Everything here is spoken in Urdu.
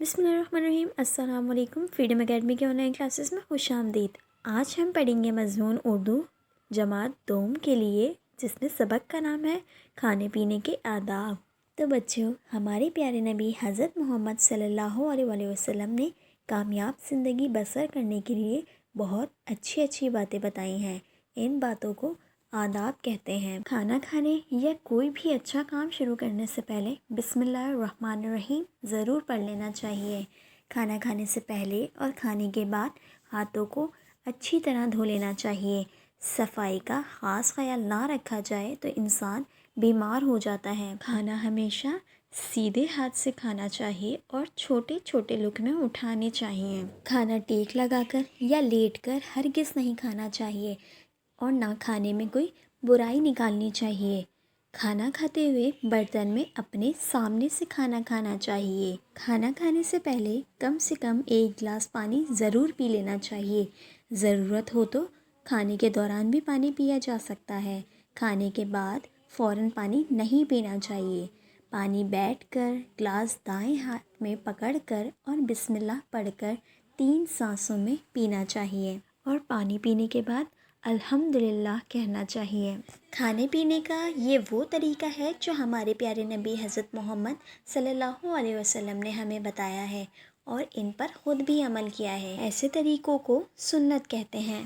بسم اللہ الرحمن الرحیم۔ السلام علیکم۔ فریڈم اکیڈمی کے آن لائن کلاسز میں خوش آمدید۔ آج ہم پڑھیں گے مضمون اردو جماعت دوم کے لیے، جس میں سبق کا نام ہے کھانے پینے کے آداب۔ تو بچوں، ہمارے پیارے نبی حضرت محمد صلی اللہ علیہ وسلم نے کامیاب زندگی بسر کرنے کے لیے بہت اچھی باتیں بتائی ہیں۔ ان باتوں کو آداب کہتے ہیں۔ کھانا کھانے یا کوئی بھی اچھا کام شروع کرنے سے پہلے بسم اللہ الرحمن الرحیم ضرور پڑھ لینا چاہیے۔ کھانا کھانے سے پہلے اور کھانے کے بعد ہاتھوں کو اچھی طرح دھو لینا چاہیے۔ صفائی کا خاص خیال نہ رکھا جائے تو انسان بیمار ہو جاتا ہے۔ کھانا ہمیشہ سیدھے ہاتھ سے کھانا چاہیے اور چھوٹے چھوٹے لقمے اٹھانے چاہیے۔ کھانا ٹیک لگا کر یا لیٹ کر ہرگز نہیں کھانا چاہیے اور نہ کھانے میں کوئی برائی نکالنی چاہیے۔ کھانا کھاتے ہوئے برتن میں اپنے سامنے سے کھانا کھانا چاہیے۔ کھانا کھانے سے پہلے کم سے کم 1 گلاس پانی ضرور پی لینا چاہیے۔ ضرورت ہو تو کھانے کے دوران بھی پانی پیا جا سکتا ہے۔ کھانے کے بعد فوراً پانی نہیں پینا چاہیے۔ پانی بیٹھ کر گلاس دائیں ہاتھ میں پکڑ کر اور بسم اللہ پڑھ کر 3 سانسوں میں پینا چاہیے اور پانی پینے کے بعد الحمدللہ کہنا چاہیے۔ کھانے پینے کا یہ وہ طریقہ ہے جو ہمارے پیارے نبی حضرت محمد صلی اللہ علیہ وسلم نے ہمیں بتایا ہے اور ان پر خود بھی عمل کیا ہے۔ ایسے طریقوں کو سنت کہتے ہیں۔